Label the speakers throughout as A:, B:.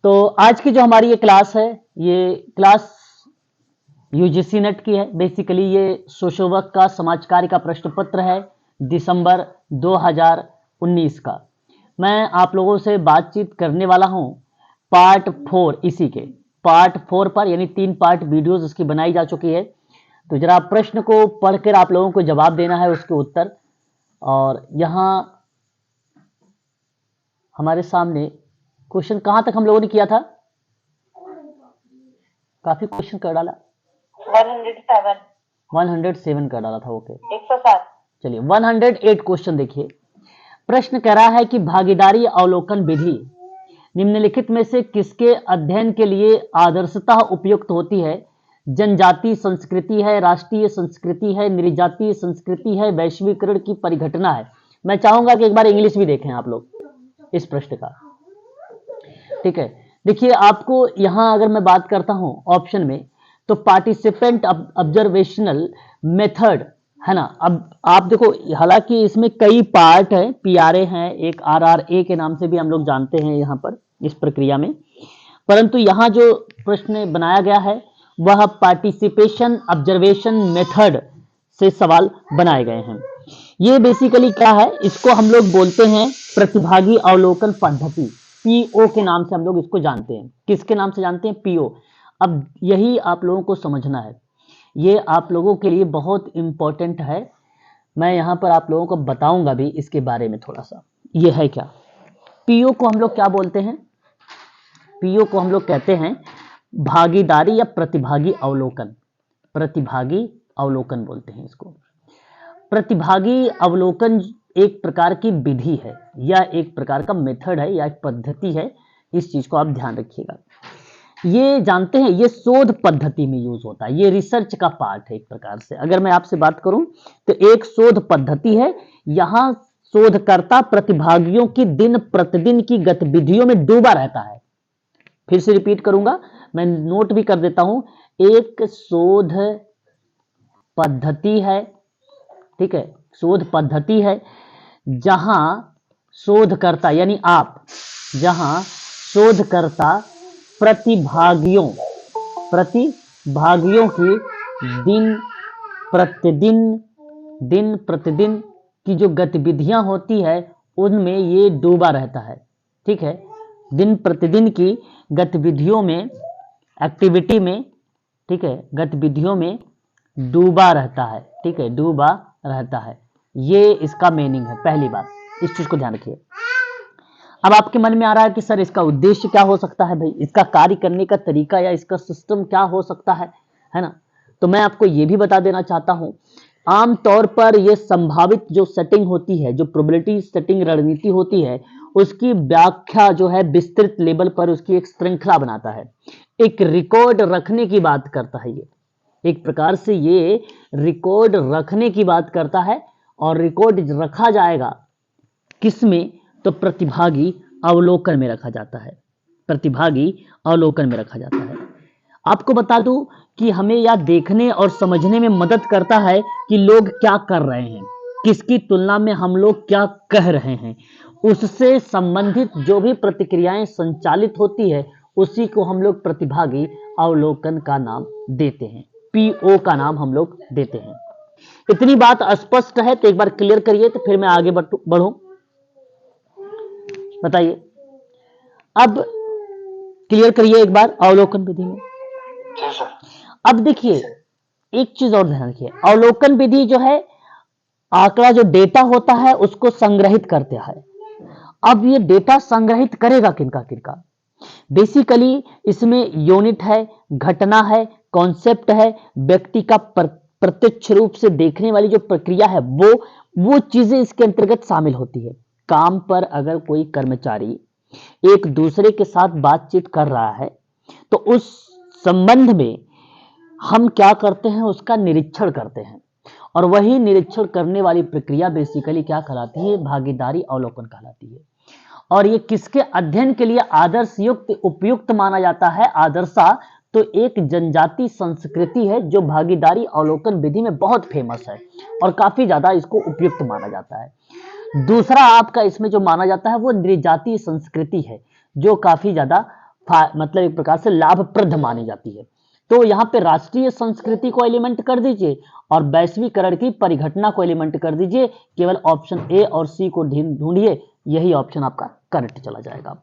A: तो आज की जो हमारी ये क्लास है, ये क्लास यूजीसी नेट की है। बेसिकली ये सोशल वर्क का समाज कार्य का प्रश्न पत्र है दिसंबर 2019 का। मैं आप लोगों से बातचीत करने वाला हूं पार्ट 4, इसी के पार्ट 4 पर, यानी 3 पार्ट वीडियोस इसकी बनाई जा चुकी है। तो जरा प्रश्न को पढ़कर आप लोगों को जवाब देना है, उसके उत्तर। और यहाँ हमारे सामने क्वेश्चन कहां तक हम लोगों ने किया था? काफी क्वेश्चन कर डाला। 107 कर डाला था। ओके,
B: 107।
A: चलिए 108 क्वेश्चन देखिए। प्रश्न कह रहा है कि भागीदारी अवलोकन विधि निम्नलिखित में से किसके अध्ययन के लिए आदर्शतः उपयुक्त होती है? जनजातीय संस्कृति है, राष्ट्रीय संस्कृति है, नृजातीय संस्कृति है, वैश्वीकरण की परिघटना है। मैं चाहूंगा कि एक बार इंग्लिश भी देखें आप लोग इस प्रश्न का। ठीक है, देखिए आपको यहां अगर मैं बात करता हूं ऑप्शन में, तो पार्टिसिपेंट ऑब्जर्वेशनल मेथड है ना। अब आप देखो, हालांकि इसमें कई पार्ट है, पीआरए हैं, एक आरआरए के नाम से भी हम लोग जानते हैं यहाँ पर इस प्रक्रिया में, परंतु यहाँ जो प्रश्न बनाया गया है वह पार्टिसिपेशन ऑब्जर्वेशन मेथड से सवाल बनाए गए हैं। ये बेसिकली क्या है, इसको हम लोग बोलते हैं प्रतिभागी अवलोकन पद्धति, पीओ के नाम से हम लोग इसको जानते हैं। किसके नाम से जानते हैं? पीओ। अब यही आप लोगों को समझना है, ये आप लोगों के लिए बहुत इंपॉर्टेंट है। मैं यहाँ पर आप लोगों को बताऊंगा भी इसके बारे में थोड़ा सा। ये है क्या, पीओ को हम लोग क्या बोलते हैं? पीओ को हम लोग कहते हैं भागीदारी या प्रतिभागी अवलोकन। प्रतिभागी अवलोकन बोलते हैं इसको। प्रतिभागी अवलोकन एक प्रकार की विधि है या एक प्रकार का मेथड है या एक पद्धति है। इस चीज को आप ध्यान रखिएगा। ये जानते हैं, ये शोध पद्धति में यूज होता है, ये रिसर्च का पार्ट है एक प्रकार से। अगर मैं आपसे बात करूं तो एक शोध पद्धति है। यहां शोधकर्ता प्रतिभागियों की दिन प्रतिदिन की गतिविधियों में डूबा रहता है। फिर से रिपीट करूंगा, मैं नोट भी कर देता हूं। एक शोध पद्धति है, ठीक है, शोध पद्धति है जहां शोधकर्ता यानी आप, जहां शोधकर्ता प्रतिभागियों की दिन प्रतिदिन की जो गतिविधियां होती है उनमें ये डूबा रहता है। ठीक है, दिन प्रतिदिन की गतिविधियों में, एक्टिविटी में, ठीक है, गतिविधियों में डूबा रहता है। ठीक है, डूबा रहता है, ये इसका मीनिंग है। पहली बात, इस चीज को ध्यान रखिए। अब आपके मन में आ रहा है कि सर इसका उद्देश्य क्या हो सकता है, भाई इसका कार्य करने का तरीका या इसका सिस्टम क्या हो सकता है ना। तो मैं आपको ये भी बता देना चाहता हूं, आमतौर पर यह संभावित जो सेटिंग होती है, जो प्रोबेबिलिटी सेटिंग रणनीति होती है, उसकी व्याख्या जो है विस्तृत लेवल पर उसकी एक श्रृंखला बनाता है, एक रिकॉर्ड रखने की बात करता है। ये एक प्रकार से ये रिकॉर्ड रखने की बात करता है। और रिकॉर्ड रखा जाएगा किसमें? तो प्रतिभागी अवलोकन में रखा जाता है। प्रतिभागी अवलोकन में रखा जाता है। आपको बता दूं कि हमें यह देखने और समझने में मदद करता है कि लोग क्या कर रहे हैं, किसकी तुलना में हम लोग क्या कह रहे हैं। उससे संबंधित जो भी प्रतिक्रियाएं संचालित होती है उसी को हम लोग प्रतिभागी अवलोकन का नाम देते हैं, पीओ का नाम हम लोग देते हैं। इतनी बात स्पष्ट है तो एक बार क्लियर करिए, तो फिर मैं आगे बढ़ूं। बताइए, अब क्लियर करिए एक बार अवलोकन विधि में। अब देखिए एक चीज और ध्यान रखिए, अवलोकन विधि जो है, आंकड़ा जो डेटा होता है उसको संग्रहित करते हैं। अब ये डेटा संग्रहित करेगा किनका किनका? बेसिकली इसमें यूनिट है, घटना है, कॉन्सेप्ट है, व्यक्ति का प्रत्यक्ष रूप से देखने वाली जो प्रक्रिया है वो चीजें इसके अंतर्गत शामिल होती है। काम पर अगर कोई कर्मचारी एक दूसरे के साथ बातचीत कर रहा है तो उस संबंध में हम क्या करते हैं, उसका निरीक्षण करते हैं। और वही निरीक्षण करने वाली प्रक्रिया बेसिकली क्या कहलाती है? भागीदारी अवलोकन कहलाती है। और ये किसके अध्ययन के लिए आदर्श युक्त उपयुक्त माना जाता है? आदर्शा तो एक जनजातीय संस्कृति है जो भागीदारी अवलोकन विधि में बहुत फेमस है और काफी ज्यादा इसको उपयुक्त माना जाता है। दूसरा आपका इसमें जो माना जाता है वो नृजातीय संस्कृति है जो काफी ज्यादा मतलब एक प्रकार से लाभप्रद मानी जाती है। तो यहाँ पे राष्ट्रीय संस्कृति को एलिमेंट कर दीजिए और वैश्वीकरण की परिघटना को एलिमेंट कर दीजिए। केवल ऑप्शन ए और सी को ढूंढिए, यही ऑप्शन आपका करेक्ट चला जाएगा।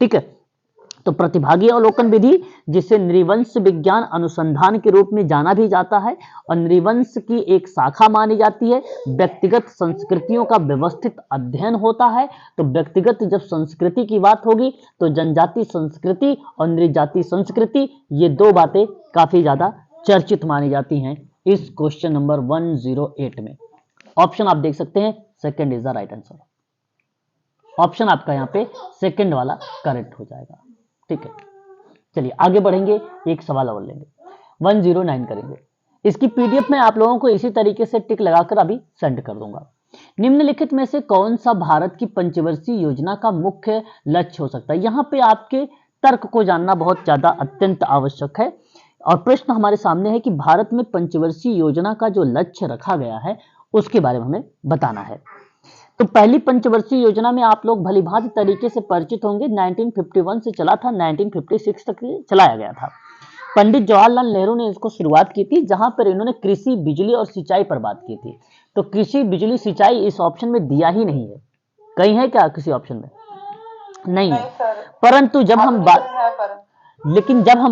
A: ठीक है, तो प्रतिभागी अवलोकन विधि, जिसे नृवंश विज्ञान अनुसंधान के रूप में जाना भी जाता है और नृवंश की एक शाखा मानी जाती है, व्यक्तिगत संस्कृतियों का व्यवस्थित अध्ययन होता है। तो व्यक्तिगत जब संस्कृति की बात होगी तो जनजाति संस्कृति और नृजाति संस्कृति, ये दो बातें काफी ज्यादा चर्चित मानी जाती हैं इस क्वेश्चन नंबर 108 में। ऑप्शन आप देख सकते हैं, second is the right answer. Option आपका यहाँ पे सेकंड वाला करेक्ट हो जाएगा। ठीक है, चलिए आगे बढ़ेंगे, एक सवाल और लेंगे, 109 करेंगे। इसकी पीडीएफ में आप लोगों को इसी तरीके से टिक लगाकर अभी सेंड कर दूंगा। निम्नलिखित में से कौन सा भारत की पंचवर्षीय योजना का मुख्य लक्ष्य हो सकता है? यहाँ पे आपके तर्क को जानना बहुत ज्यादा अत्यंत आवश्यक है और प्रश्न हमारे सामने है कि भारत में पंचवर्षीय योजना का जो लक्ष्य रखा गया है उसके बारे में हमें बताना है। तो पहली पंचवर्षीय योजना में आप लोग भलीभांति तरीके से परिचित होंगे, 1951 से चला था, 1956 तक चलाया गया था। पंडित जवाहरलाल नेहरू ने इसको शुरुआत की थी, जहां पर इन्होंने कृषि, बिजली और सिंचाई पर बात की थी। तो कृषि, बिजली, सिंचाई इस ऑप्शन में दिया ही नहीं है, कहीं है क्या किसी ऑप्शन में? नहीं है। परंतु जब हम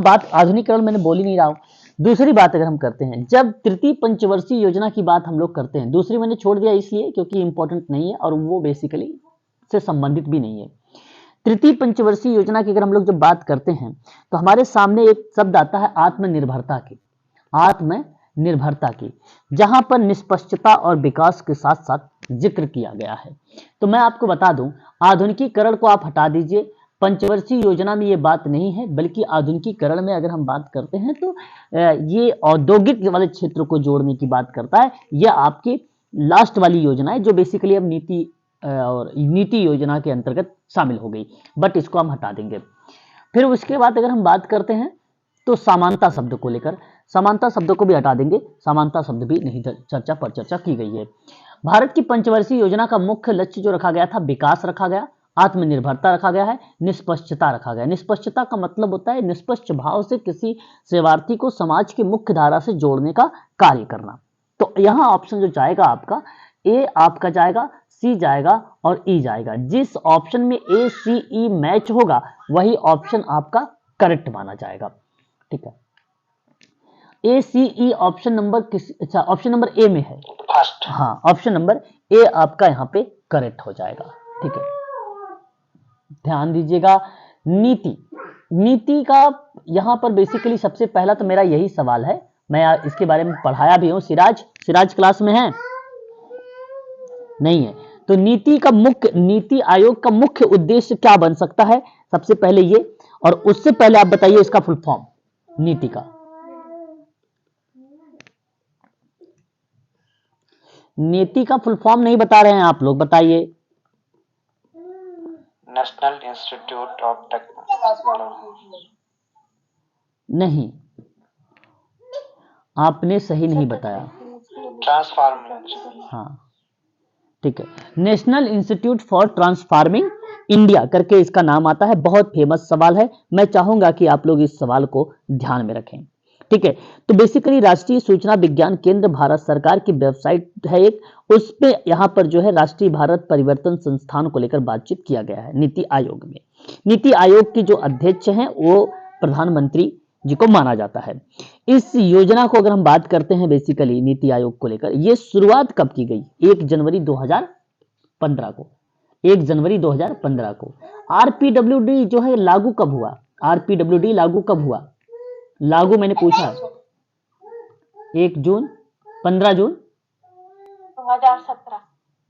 A: बात आधुनिकीकरण, मैंने बोल ही नहीं रहा हूं। दूसरी बात अगर हम करते हैं, जब तृतीय पंचवर्षीय योजना की बात हम लोग करते हैं, दूसरी मैंने छोड़ दिया इसलिए क्योंकि इंपॉर्टेंट नहीं है और वो बेसिकली से संबंधित भी नहीं है। तृतीय पंचवर्षीय योजना की अगर हम लोग जब बात करते हैं तो हमारे सामने एक शब्द आता है आत्मनिर्भरता की, आत्मनिर्भरता की, जहां पर निष्पक्षता और विकास के साथ साथ जिक्र किया गया है। तो मैं आपको बता दूं, आधुनिकीकरण को आप हटा दीजिए, पंचवर्षीय योजना में ये बात नहीं है, बल्कि आधुनिकीकरण में अगर हम बात करते हैं तो ये औद्योगिक वाले क्षेत्र को जोड़ने की बात करता है। यह आपकी लास्ट वाली योजना है जो बेसिकली अब नीति योजना के अंतर्गत शामिल हो गई, बट इसको हम हटा देंगे। फिर उसके बाद अगर हम बात करते हैं तो समानता शब्द को लेकर, समानता शब्द को भी हटा देंगे, समानता शब्द भी नहीं चर्चा की गई है। भारत की पंचवर्षीय योजना का मुख्य लक्ष्य जो रखा गया था, विकास रखा गया, आत्मनिर्भरता रखा गया है, निष्पक्षता रखा गया। निष्पक्षता का मतलब होता है निष्पक्ष भाव से किसी सेवार्थी को समाज की मुख्य धारा से जोड़ने का कार्य करना। तो यहाँ ऑप्शन जो जाएगा आपका, ए आपका जाएगा, सी जाएगा और ई जाएगा। जिस ऑप्शन में ए सी ई मैच होगा वही ऑप्शन आपका करेक्ट माना जाएगा। ठीक है, ए सी ई ऑप्शन नंबर अच्छा ऑप्शन नंबर ए में है, हाँ ऑप्शन नंबर ए आपका यहाँ पे करेक्ट हो जाएगा। ठीक है, ध्यान दीजिएगा। नीति का यहाँ पर बेसिकली सबसे पहला तो मेरा यही सवाल है, मैं इसके बारे में पढ़ाया भी हूं। सिराज क्लास में है? नहीं है। तो नीति आयोग का मुख्य उद्देश्य क्या बन सकता है? सबसे पहले ये, और उससे पहले आप बताइए इसका फुल फॉर्म नीति का। नीति का फुल फॉर्म नहीं बता रहे हैं आप लोग, बताइए।
B: National institute of technology.
A: नहीं, आपने सही नहीं बताया।
B: ट्रांसफॉर्मिंग,
A: हाँ ठीक है, national institute for transforming India करके इसका नाम आता है। बहुत फेमस सवाल है, मैं चाहूंगा कि आप लोग इस सवाल को ध्यान में रखें। ठीक है, तो बेसिकली राष्ट्रीय सूचना विज्ञान केंद्र भारत सरकार की वेबसाइट है एक, उस पे यहाँ पर जो है राष्ट्रीय भारत परिवर्तन संस्थान को लेकर बातचीत किया गया है नीति आयोग में। नीति आयोग के जो अध्यक्ष हैं वो प्रधानमंत्री जी को माना जाता है। इस योजना को अगर हम बात करते हैं बेसिकली नीति आयोग को लेकर, ये शुरुआत कब की गई? 1 जनवरी 2015 को, 1 जनवरी 2015 को। आरपीडब्ल्यूडी जो है लागू कब हुआ? आरपीडब्ल्यूडी लागू कब हुआ? लागू मैंने पूछा 1 जून, 15 जून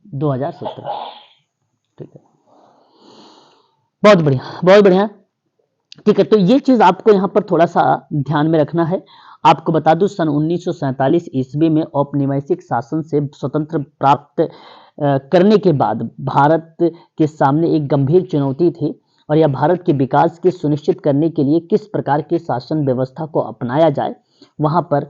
A: 2017। ठीक है, बहुत बढ़िया बहुत बढ़िया। ठीक है, तो ये चीज आपको यहाँ पर थोड़ा सा ध्यान में रखना है। आपको बता दूं सन 1947 ईस्वी में औपनिवेशिक शासन से स्वतंत्र प्राप्त करने के बाद भारत के सामने एक गंभीर चुनौती थी, और यह भारत के विकास के सुनिश्चित करने के लिए किस प्रकार की शासन व्यवस्था को अपनाया जाए, वहां पर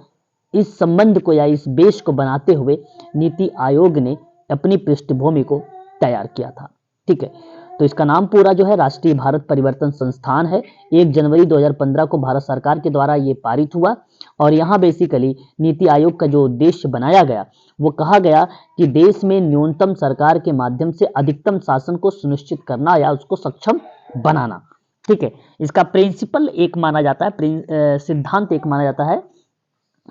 A: इस संबंध को या इस बेस को बनाते हुए नीति आयोग ने अपनी पृष्ठभूमि को तैयार किया था। ठीक है, तो इसका नाम पूरा जो है राष्ट्रीय भारत परिवर्तन संस्थान है। 1 जनवरी 2015 को भारत सरकार के द्वारा ये पारित हुआ और यहाँ बेसिकली नीति आयोग का जो उद्देश्य बनाया गया वो कहा गया कि देश में न्यूनतम सरकार के माध्यम से अधिकतम शासन को सुनिश्चित करना या उसको सक्षम बनाना। ठीक है, इसका प्रिंसिपल एक माना जाता है, सिद्धांत एक माना जाता है,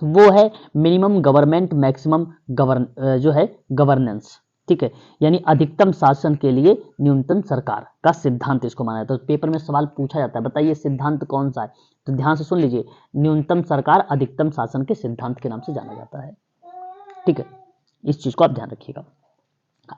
A: वो है मिनिमम गवर्नमेंट मैक्सिमम गवर्नेंस। ठीक है, यानी अधिकतम शासन के लिए न्यूनतम सरकार का सिद्धांत इसको माना जाता है। तो पेपर में सवाल पूछा जाता है, बताइए सिद्धांत कौन सा है, तो ध्यान से सुन लीजिए, न्यूनतम सरकार अधिकतम शासन के सिद्धांत के नाम से जाना जाता है। ठीक है, इस चीज को आप ध्यान रखिएगा।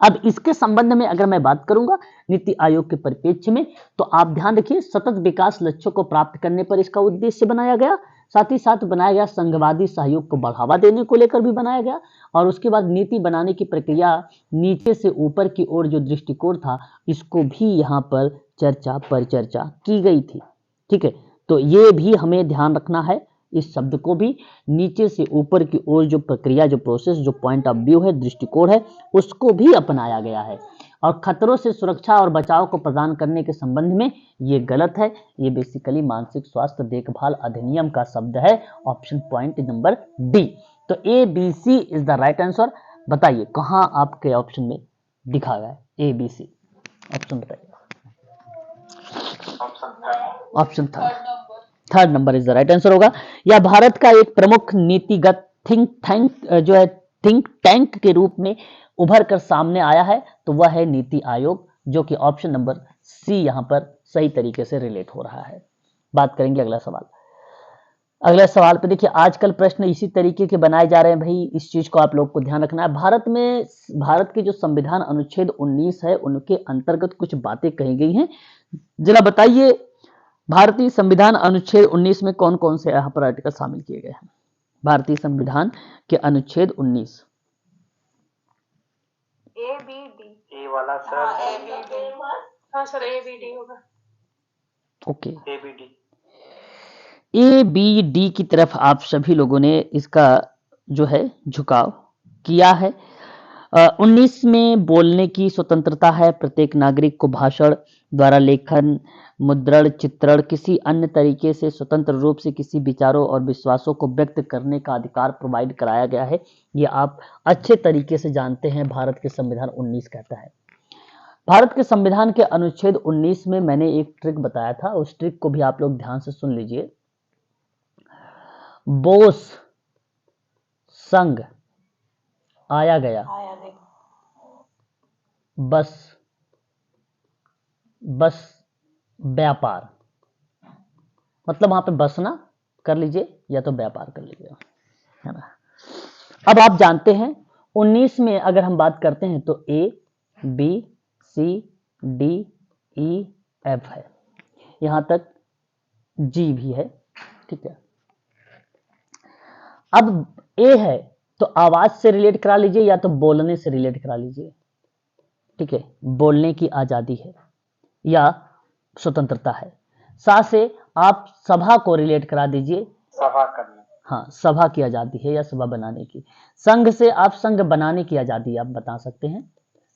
A: अब इसके संबंध में अगर मैं बात करूंगा नीति आयोग के परिप्रेक्ष्य में, तो आप ध्यान रखिए सतत विकास लक्ष्यों को प्राप्त करने पर इसका उद्देश्य बनाया गया, साथ ही साथ बनाया गया संघवादी सहयोग को बढ़ावा देने को लेकर भी बनाया गया, और उसके बाद नीति बनाने की प्रक्रिया नीचे से ऊपर की ओर जो दृष्टिकोण था इसको भी यहाँ पर परिचर्चा की गई थी। ठीक है, तो ये भी हमें ध्यान रखना है, इस शब्द को भी नीचे से ऊपर की ओर जो प्रक्रिया, जो प्रोसेस, जो पॉइंट ऑफ व्यू है, दृष्टिकोण है, उसको भी अपनाया गया है। और खतरों से सुरक्षा और बचाव को प्रदान करने के संबंध में ये गलत है, ये बेसिकली मानसिक स्वास्थ्य देखभाल अधिनियम का शब्द है, ऑप्शन पॉइंट नंबर डी। तो A B C is the right answer. बताइए कहां आपके ऑप्शन में दिखा गया है ए बी सी, ऑप्शन बताइए। Option third number is the right answer होगा। या भारत का एक प्रमुख नीतिगत थिंक टैंक के रूप में उभर कर सामने आया है, तो वह है नीति आयोग, जो कि ऑप्शन नंबर सी यहां पर सही तरीके से रिलेट हो रहा है। बात करेंगे अगला सवाल। अगला सवाल पे देखिए, आजकल प्रश्न इसी तरीके के बनाए जा रहे हैं भाई, इस चीज को आप लोग को ध्यान रखना है। भारत के जो संविधान अनुच्छेद 19 है उनके अंतर्गत कुछ बातें कही गई हैं, जरा बताइए भारतीय संविधान अनुच्छेद 19 में कौन कौन से यहाँ पर आर्टिकल शामिल किए गए हैं। भारतीय संविधान के अनुच्छेद 19
B: ए बी डी, ए वाला सर, ए बी डी, हाँ सर ए बी डी होगा। Okay, A B D,
A: A B D की तरफ आप सभी लोगों ने इसका जो है झुकाव किया है। 19 में बोलने की स्वतंत्रता है, प्रत्येक नागरिक को भाषण द्वारा, लेखन, मुद्रण, चित्रण, किसी अन्य तरीके से स्वतंत्र रूप से किसी विचारों और विश्वासों को व्यक्त करने का अधिकार प्रोवाइड कराया गया है। ये आप अच्छे तरीके से जानते हैं, भारत के संविधान 19 कहता है। भारत के संविधान के अनुच्छेद 19 में मैंने एक ट्रिक बताया था, उस ट्रिक को भी आप लोग ध्यान से सुन लीजिए। बोस संघ आया गया, बस व्यापार, मतलब वहां पे बसना कर लीजिए या तो व्यापार कर लीजिए, है ना। अब आप जानते हैं 19 में अगर हम बात करते हैं तो A B C D E F है, यहां तक जी भी है। ठीक है, अब ए है तो आवाज से रिलेट करा लीजिए या तो बोलने से रिलेट करा लीजिए। ठीक है, बोलने की आजादी है या स्वतंत्रता है। सा से आप सभा को रिलेट करा दीजिए,
B: सभा करने,
A: हाँ सभा की आजादी है या सभा बनाने की। संघ से आप संघ बनाने की आजादी आप बता सकते हैं,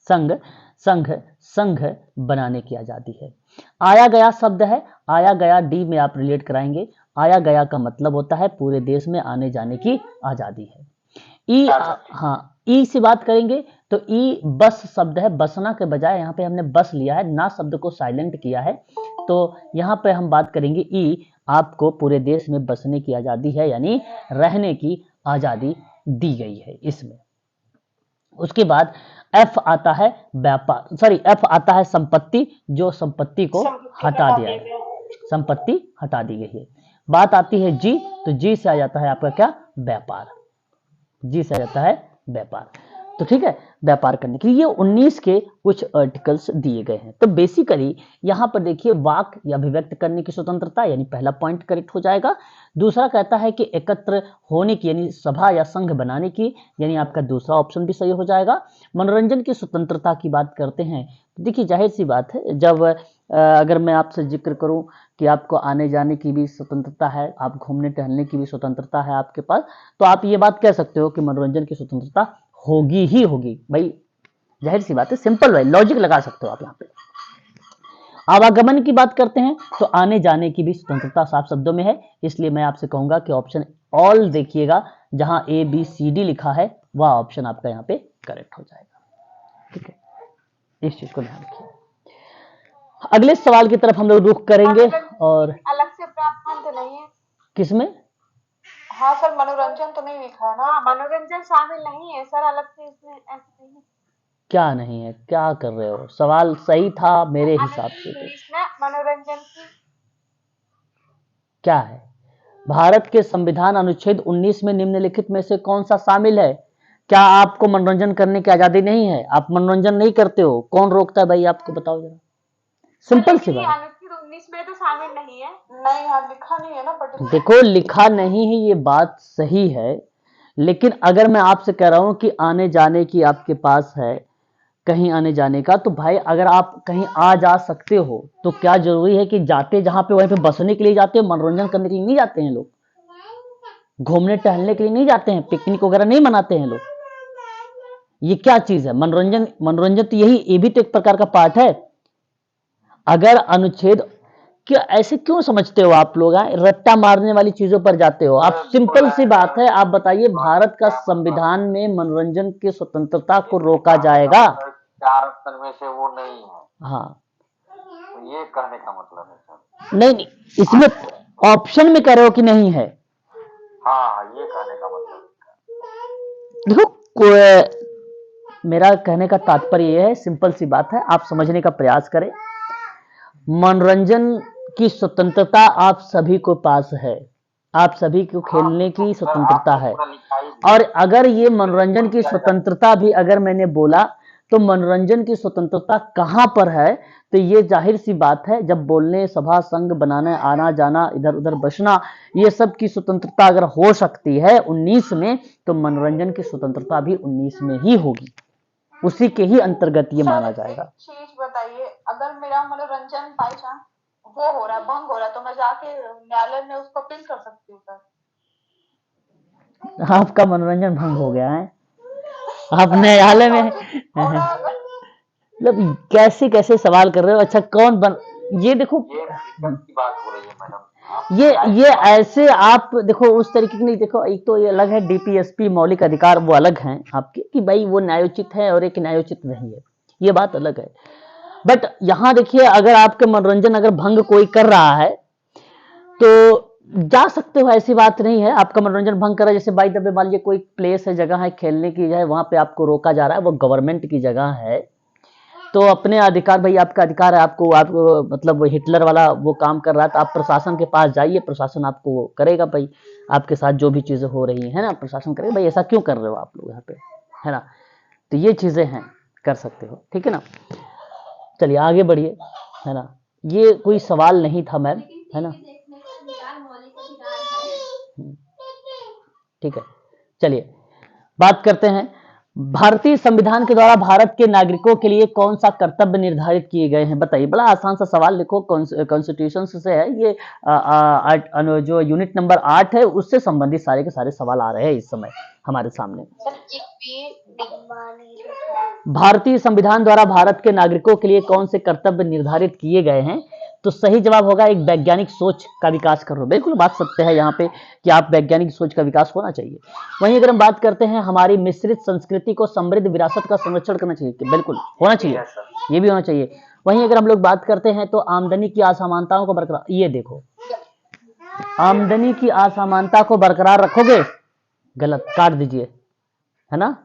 A: संघ बनाने की आजादी है। आया गया शब्द है, आया गया डी में आप रिलेट कराएंगे, आया गया का मतलब होता है पूरे देश में आने जाने की आजादी है। ई हाँ, ई से बात करेंगे तो ई बस शब्द है, बसना के बजाय यहाँ पे हमने बस लिया है, ना शब्द को साइलेंट किया है, तो यहाँ पे हम बात करेंगे ई, आपको पूरे देश में बसने की आजादी है, यानी रहने की आजादी दी गई है इसमें। उसके बाद एफ आता है व्यापार, सॉरी एफ आता है संपत्ति, जो संपत्ति को हटा दिया है, संपत्ति हटा दी गई है। बात आती है जी, तो जी से आ जाता है आपका क्या, व्यापार, जी से आ जाता है व्यापार। तो ठीक है, व्यापार करने के लिए 19 के कुछ आर्टिकल्स दिए गए हैं। तो बेसिकली यहाँ पर देखिए वाक या अभिव्यक्त करने की स्वतंत्रता, यानी पहला पॉइंट करेक्ट हो जाएगा। दूसरा कहता है कि एकत्र होने की, यानी सभा या संघ बनाने की, यानी आपका दूसरा ऑप्शन भी सही हो जाएगा। मनोरंजन की स्वतंत्रता की बात करते हैं, देखिए जाहिर सी बात है, जब अगर मैं आपसे जिक्र करूं कि आपको आने जाने की भी स्वतंत्रता है, आप घूमने टहलने की भी स्वतंत्रता है आपके पास, तो आप ये बात कह सकते हो कि मनोरंजन की स्वतंत्रता होगी ही होगी। भाई जाहिर सी बात है, सिंपल है, लॉजिक लगा सकते हो आप यहाँ पे। आवागमन की बात करते हैं तो आने जाने की भी स्वतंत्रता साफ शब्दों में है, इसलिए मैं आपसे कहूंगा कि ऑप्शन ऑल देखिएगा, जहां ए बी सी डी लिखा है वह ऑप्शन आपका यहाँ पे करेक्ट हो जाएगा। ठीक है, इस चीज को ध्यान रखिए। अगले सवाल की तरफ हम लोग रुख करेंगे। और
B: अलग से प्रावधान तो नहीं है
A: किसमें?
B: हाँ सर, मनोरंजन तो नहीं लिखा है ना। हाँ, मनोरंजन शामिल नहीं है सर, अलग से इसमें ऐसे नहीं।
A: क्या नहीं है, क्या कर रहे हो? सवाल सही था मेरे हिसाब से। तो
B: मनोरंजन की
A: क्या है? भारत के संविधान अनुच्छेद 19 में निम्नलिखित में से कौन सा शामिल है? क्या आपको मनोरंजन करने की आजादी नहीं है? आप मनोरंजन नहीं करते हो? कौन रोकता है भाई आपको? बताओ जरा, सिंपल सी बात।
B: अनुच्छेद 19 में तो शामिल नहीं है। नहीं, यहाँ लिखा नहीं है ना।
A: देखो, लिखा नहीं है ये बात सही है, लेकिन अगर मैं आपसे कह रहा हूं कि आने जाने की आपके पास है, कहीं आने जाने का, तो भाई अगर आप कहीं आ जा सकते हो तो क्या जरूरी है कि जाते जहां पे वहीं पे बसने के लिए जाते हो? मनोरंजन करने के लिए नहीं जाते हैं लोग, घूमने टहलने के लिए नहीं जाते हैं, पिकनिक वगैरह नहीं मनाते हैं लोग। ये क्या चीज है? मनोरंजन, मनोरंजन तो यही, ये भी तो एक प्रकार का पार्ट है। अगर अनुच्छेद, क्या ऐसे क्यों समझते हो आप लोग? रट्टा मारने वाली चीजों पर जाते हो आप। सिंपल सी बात है, आप बताइए, भारत का संविधान में मनोरंजन की स्वतंत्रता को रोका जाएगा?
C: 4 ऑप्शन में से वो नहीं है।
A: हाँ,
C: तो ये कहने का मतलब है सर।
A: नहीं, इसमें ऑप्शन में कह रहे हो कि नहीं है?
C: हाँ, ये कहने का मतलब है।
A: देखो, मेरा कहने का तात्पर्य यह है, सिंपल सी बात है, आप समझने का प्रयास करें। मनोरंजन की स्वतंत्रता आप सभी को पास है, आप सभी को खेलने की स्वतंत्रता है। और अगर ये मनोरंजन की स्वतंत्रता भी अगर मैंने बोला, तो मनोरंजन की स्वतंत्रता कहां पर है? तो ये जाहिर सी बात है, जब बोलने, सभा, संघ बनाने, आना जाना, इधर उधर बसना, ये सब की स्वतंत्रता अगर हो सकती है 19 में, तो मनोरंजन की स्वतंत्रता भी 19 में ही होगी, उसी के ही अंतर्गत ये माना जाएगा।
B: चीज बताइए, अगर मेरा मनोरंजन बाई चांस वो हो रहा है, भंग हो रहा है, तो मैं जाके न्यायालय में उसको अपील कर सकती हूँ सर?
A: आपका मनोरंजन भंग हो गया है, आप न्यायालय में मतलब कैसे कैसे सवाल कर रहे हो? अच्छा, ये देखो,
C: ये बात हो रही है मैडम।
A: ये ऐसे आप देखो, उस तरीके की नहीं। देखो, एक तो ये अलग है, डीपीएसपी मौलिक अधिकार वो अलग हैं आपके, कि भाई वो न्यायोचित है और एक न्यायोचित नहीं है, ये बात अलग है। बट यहां देखिए, अगर आपके मनोरंजन अगर भंग कोई कर रहा है तो जा सकते हो, ऐसी बात नहीं है। आपका मनोरंजन भंग कर रहा है, जैसे बाई द वे मान लीजिए कोई प्लेस है, जगह है खेलने की है, वहां पे आपको रोका जा रहा है, वो गवर्नमेंट की जगह है, तो अपने अधिकार, भाई आपका अधिकार है, आपको मतलब हिटलर वाला वो काम कर रहा है, तो आप प्रशासन के पास जाइए, प्रशासन आपको करेगा भाई, आपके साथ जो भी चीजें हो रही है ना, प्रशासन करेगा भाई ऐसा क्यों कर रहे हो आप लोग यहाँ पे, है ना। तो ये चीजें हैं, कर सकते हो, ठीक है ना। चलिए आगे बढ़िए, है ना। ये कोई सवाल नहीं था मैम, है ना। ठीक है, चलिए बात करते हैं। भारतीय संविधान के द्वारा भारत के नागरिकों के लिए कौन सा कर्तव्य निर्धारित किए गए हैं? बताइए, बड़ा आसान सा सवाल लिखो, कॉन्स्टिट्यूशन से है ये। जो यूनिट नंबर 8 है उससे संबंधित सारे के सारे सवाल आ रहे हैं इस समय हमारे सामने। भारतीय संविधान द्वारा भारत के नागरिकों के लिए कौन से कर्तव्य निर्धारित किए गए हैं? तो सही जवाब होगा एक वैज्ञानिक सोच का विकास करो। बिल्कुल बात सत्य है यहाँ पे कि आप वैज्ञानिक सोच का विकास होना चाहिए। वहीं अगर हम बात करते हैं, हमारी मिश्रित संस्कृति को समृद्ध विरासत का संरक्षण करना चाहिए, बिल्कुल होना चाहिए, ये भी होना चाहिए। वहीं अगर हम लोग बात करते हैं तो आमदनी की असमानताओं को बरकरार, ये देखो, आमदनी की असमानता को बरकरार रखोगे, गलत, काट दीजिए, है ना।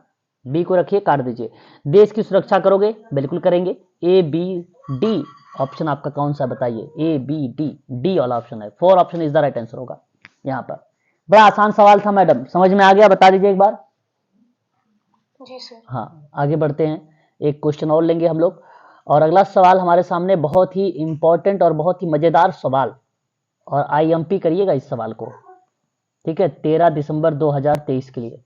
A: बी को रखिए, काट दीजिए। देश की सुरक्षा करोगे, बिल्कुल करेंगे। ए बी डी ऑप्शन आपका कौन सा बताइए? ए बी डी, डी वाला ऑप्शन है, 4 option is the right answer होगा यहाँ पर। बड़ा आसान सवाल था मैडम, समझ में आ गया? बता दीजिए एक बार।
B: जी सर।
A: हाँ, आगे बढ़ते हैं, एक क्वेश्चन और लेंगे हम लोग। और अगला सवाल हमारे सामने बहुत ही इंपॉर्टेंट और बहुत ही मजेदार सवाल, और IMP करिएगा इस सवाल को, ठीक है, 13 दिसंबर 2023 के लिए।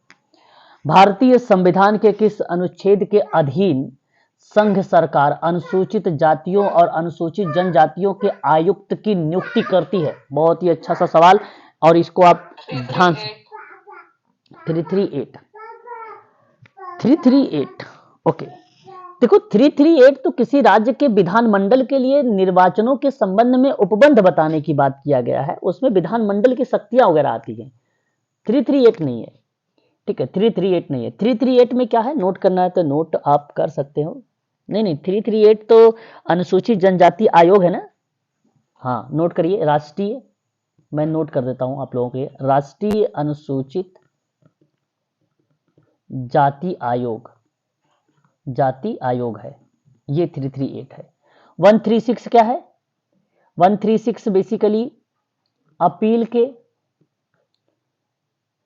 A: भारतीय संविधान के किस अनुच्छेद के अधीन संघ सरकार अनुसूचित जातियों और अनुसूचित जनजातियों के आयुक्त की नियुक्ति करती है? बहुत ही अच्छा सा सवाल, और इसको आप ध्यान से 338 ओके, देखो 338 तो किसी राज्य के विधानमंडल के लिए निर्वाचनों के संबंध में उपबंध बताने की बात किया गया है, उसमें विधानमंडल की शक्तियां वगैरह आती हैं। 338 नहीं है, ठीक है, 338 नहीं है। 338 में क्या है, नोट करना है तो नोट आप कर सकते हो। नहीं, 338 तो अनुसूचित जनजाति आयोग है ना। हाँ, नोट करिए, राष्ट्रीय, मैं नोट कर देता हूं आप लोगों के लिए, राष्ट्रीय अनुसूचित जाति आयोग, जाति आयोग है ये 338 है। 136 क्या है, 136 बेसिकली अपील के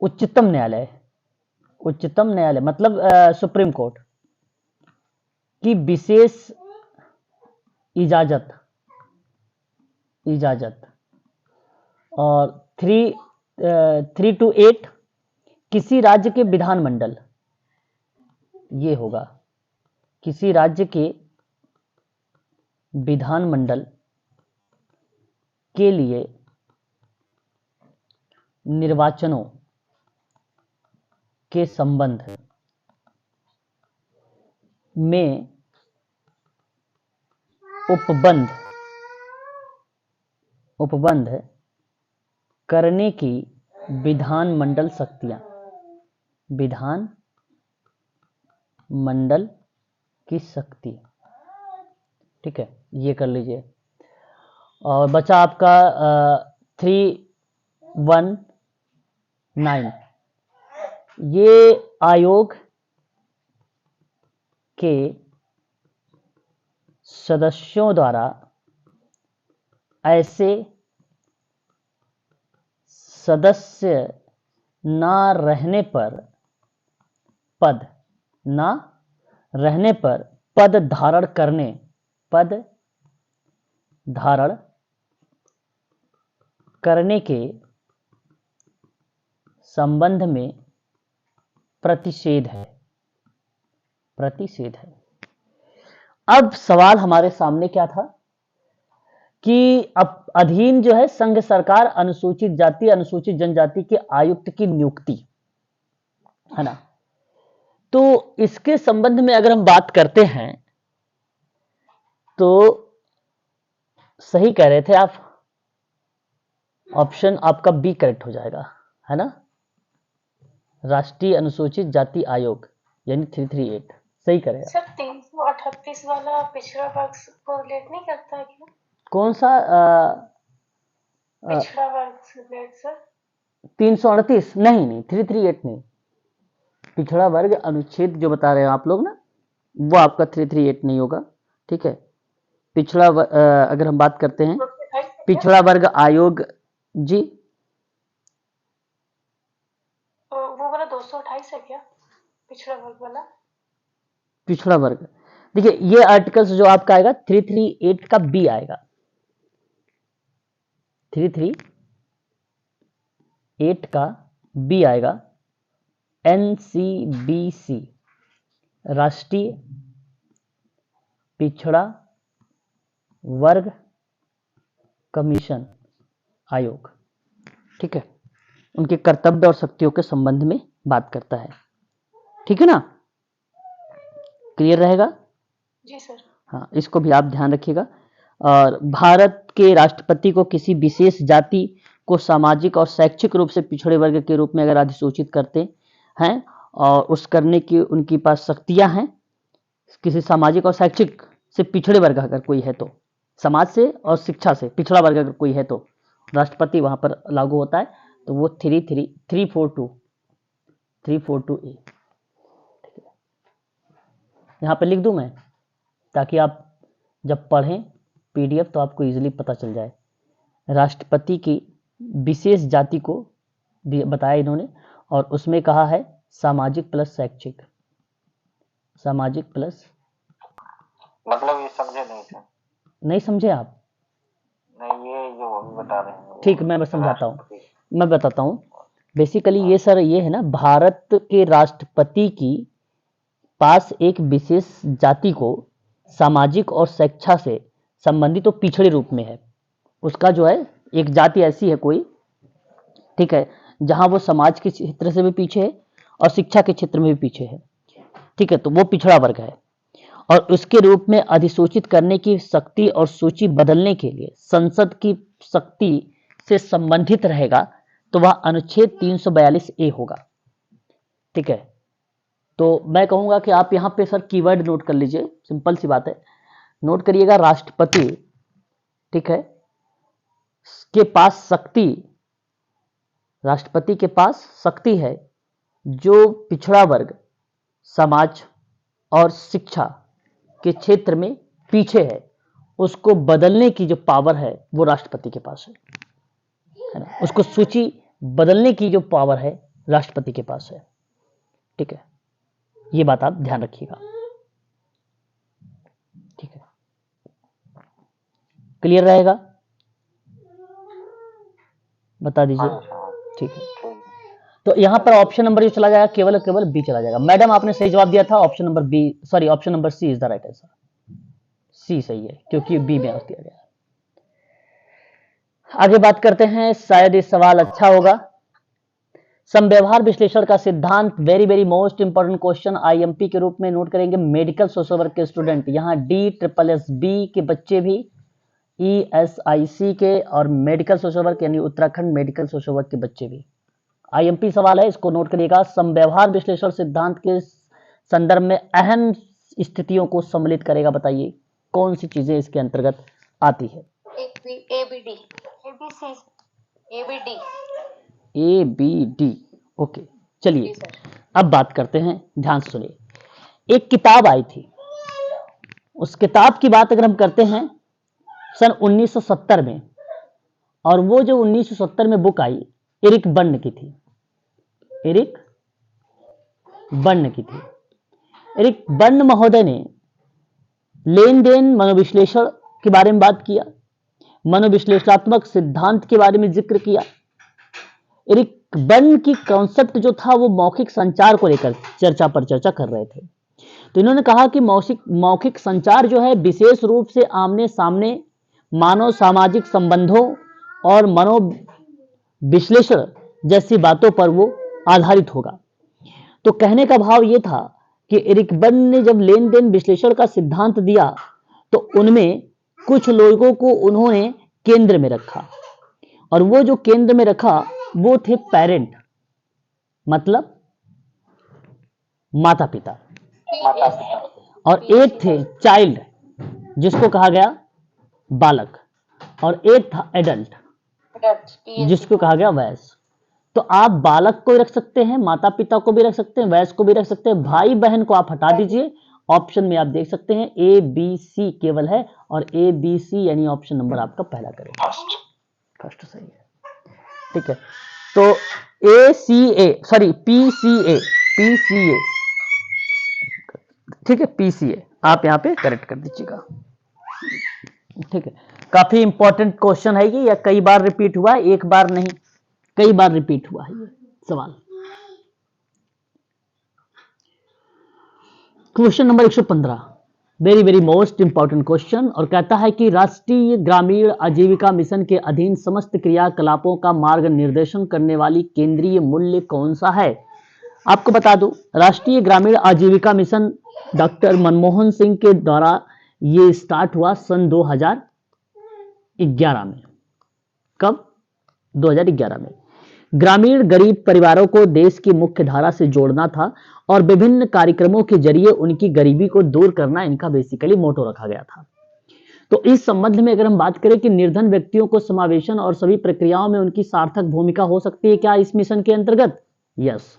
A: उच्चतम न्यायालय, उच्चतम न्यायालय मतलब सुप्रीम कोर्ट की विशेष इजाजत, इजाजत। और 328 किसी राज्य के विधानमंडल, ये होगा किसी राज्य के विधानमंडल के लिए निर्वाचनों के संबंध में उपबंध करने की विधानमंडल शक्तियां, विधानमंडल की शक्ति, ठीक है, ये कर लीजिए। और बचा आपका 319, ये आयोग के सदस्यों द्वारा ऐसे सदस्य ना रहने पर पद धारण करने के संबंध में प्रतिषेध है। अब सवाल हमारे सामने क्या था कि अब अधीन जो है संघ सरकार अनुसूचित जाति अनुसूचित जनजाति के आयुक्त की नियुक्ति है ना। तो इसके संबंध में अगर हम बात करते हैं तो सही कह रहे थे आप, ऑप्शन आपका बी करेक्ट हो जाएगा, है ना, राष्ट्रीय अनुसूचित जाति आयोग यानी 338 सही करेगा।
D: सर 338 वाला पिछड़ा वर्ग को रिलेट नहीं करता है क्या?
A: कौन सा
D: पिछड़ा वर्ग से रिलेट सर?
A: 338 नहीं 338 नहीं, पिछड़ा वर्ग अनुच्छेद जो बता रहे हैं आप लोग ना, वो आपका 338 नहीं होगा, ठीक है। पिछड़ा अगर हम बात करते हैं पिछड़ा वर्ग आयोग जी,
D: वो वाला 228 है क्या पिछड़ा वर्ग वाला?
A: पिछड़ा वर्ग देखिए ये आर्टिकल्स जो आपका आएगा 338 का बी आएगा, 338 का बी आएगा, NCBC राष्ट्रीय पिछड़ा वर्ग कमीशन आयोग, ठीक है, उनके कर्तव्य और शक्तियों के संबंध में बात करता है, ठीक है ना, क्लियर रहेगा?
D: जी सर।
A: हाँ, इसको भी आप ध्यान रखिएगा। और भारत के राष्ट्रपति को किसी विशेष जाति को सामाजिक और शैक्षिक रूप से पिछड़े वर्ग के रूप में अगर अधिसूचित करते हैं और उस करने की उनके पास शक्तियां हैं, किसी सामाजिक और शैक्षिक से पिछड़े वर्ग अगर कोई है तो, समाज से और शिक्षा से पिछड़ा वर्ग अगर कोई है तो राष्ट्रपति वहां पर लागू होता है, तो वो 342A, यहाँ पे लिख दूं मैं ताकि आप जब पढ़ें PDF तो आपको इजीली पता चल जाए। राष्ट्रपति की विशेष जाति को बताया इन्होंने और उसमें कहा है सामाजिक प्लस शैक्षिक, सामाजिक प्लस,
C: मतलब ये समझे नहीं थे?
A: नहीं समझे आप?
C: नहीं, ये जो अभी बता रहे हैं
A: ठीक, मैं समझाता हूँ, मैं बताता हूँ। बेसिकली ये सर ये है ना, भारत के राष्ट्रपति की पास एक विशेष जाति को सामाजिक और शिक्षा से संबंधित तो पिछड़े रूप में है, उसका जो है एक जाति ऐसी है कोई, ठीक है, जहां वो समाज के क्षेत्र से भी पीछे है और शिक्षा के क्षेत्र में भी पीछे है, ठीक है, तो वो पिछड़ा वर्ग है। और उसके रूप में अधिसूचित करने की शक्ति और सूची बदलने के लिए संसद की शक्ति से संबंधित रहेगा तो वह अनुच्छेद 342 ए होगा। ठीक है, तो मैं कहूंगा कि आप यहां पे सर कीवर्ड नोट कर लीजिए, सिंपल सी बात है, नोट करिएगा राष्ट्रपति, ठीक है, के पास शक्ति, राष्ट्रपति के पास शक्ति है जो पिछड़ा वर्ग, समाज और शिक्षा के क्षेत्र में पीछे है, उसको बदलने की जो पावर है वो राष्ट्रपति के पास है ना, उसको सूची बदलने की जो पावर है राष्ट्रपति के पास है। ठीक है, ये बात आप ध्यान रखिएगा। ठीक है, क्लियर रहेगा, बता दीजिए। ठीक है, तो यहां पर ऑप्शन नंबर जो चला जाएगा केवल और केवल बी चला जाएगा। मैडम आपने सही जवाब दिया था, option number B, sorry option number C is the right answer. C सही है क्योंकि बी में आंसर दिया गया। आगे बात करते हैं, शायद ये सवाल अच्छा होगा। समव्यवहार विश्लेषण का सिद्धांत, very very most important question, IMP के रूप में नोट करेंगे मेडिकल सोशल वर्क के स्टूडेंट, यहाँ DSSB के बच्चे भी, ESIC के और मेडिकल सोशल वर्क यानी उत्तराखंड मेडिकल सोशल वर्क के बच्चे भी। आईएमपी सवाल है, इसको नोट करिएगा। समव्यवहार विश्लेषण सिद्धांत के संदर्भ में अहम स्थितियों को सम्मिलित करेगा, बताइए कौन सी चीजें इसके अंतर्गत आती है। ABD, ओके, चलिए अब बात करते हैं, ध्यान से सुनिए। एक किताब आई थी, उस किताब की बात अगर हम करते हैं सन 1970 में, और वो जो 1970 में बुक आई एरिक बर्न की थी, एरिक बर्न की थी। एरिक बर्न महोदय ने लेन देन मनोविश्लेषण के बारे में बात किया, मनोविश्लेषणात्मक सिद्धांत के बारे में जिक्र किया। एरिक बर्न की कॉन्सेप्ट जो था वो मौखिक संचार को लेकर चर्चा कर रहे थे। तो इन्होंने कहा कि मौखिक संचार जो है विशेष रूप से आमने सामने मानव सामाजिक संबंधों और मनोविश्लेषण जैसी बातों पर वो आधारित होगा। तो कहने का भाव ये था कि एरिक बर्न ने जब लेन देन विश्लेषण का सिद्धांत दिया तो उनमें कुछ लोगों को उन्होंने केंद्र में रखा, और वो जो केंद्र में रखा वो थे पेरेंट, मतलब माता पिता, और एक थे चाइल्ड जिसको कहा गया बालक, और एक था एडल्ट जिसको कहा गया वयस्क। तो आप बालक को भी रख सकते हैं, माता पिता को भी रख सकते हैं, वयस्क को भी रख सकते हैं, भाई बहन को आप हटा दीजिए। ऑप्शन में आप देख सकते हैं ABC केवल है, और ABC यानी ऑप्शन नंबर आपका पहला करेगा, फर्स्ट सही है। ठीक है, तो PCA, ठीक है, PCA आप यहाँ पे करेक्ट कर दीजिएगा। ठीक है, काफी इंपॉर्टेंट क्वेश्चन है ये, या कई बार रिपीट हुआ है, एक बार नहीं कई बार रिपीट हुआ है ये सवाल। Question number 115, very very most important question, और कहता है कि राष्ट्रीय ग्रामीण आजीविका मिशन के अधीन समस्त क्रियाकलापों का मार्ग निर्देशन करने वाली केंद्रीय मूल्य कौन सा है। आपको बता दूं, राष्ट्रीय ग्रामीण आजीविका मिशन डॉक्टर मनमोहन सिंह के द्वारा ये स्टार्ट हुआ सन 2011 में। कब? 2011 में। ग्रामीण गरीब परिवारों को देश की मुख्य धारा से जोड़ना था, और विभिन्न कार्यक्रमों के जरिए उनकी गरीबी को दूर करना इनका बेसिकली मोटो रखा गया था। तो इस संबंध में अगर हम बात करें कि निर्धन व्यक्तियों को समावेशन और सभी प्रक्रियाओं में उनकी सार्थक भूमिका हो सकती है क्या इस मिशन के अंतर्गत? यस।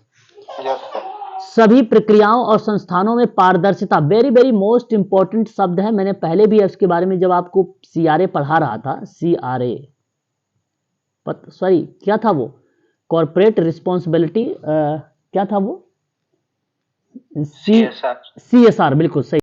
A: सभी प्रक्रियाओं और संस्थानों में पारदर्शिता, वेरी वेरी मोस्ट इंपॉर्टेंट शब्द है, मैंने पहले भी इसके बारे में जब आपको CRA पढ़ा रहा था, CRA सॉरी क्या था वो, कॉर्पोरेट रिस्पॉन्सिबिलिटी, क्या था वो, CSR, बिल्कुल सही।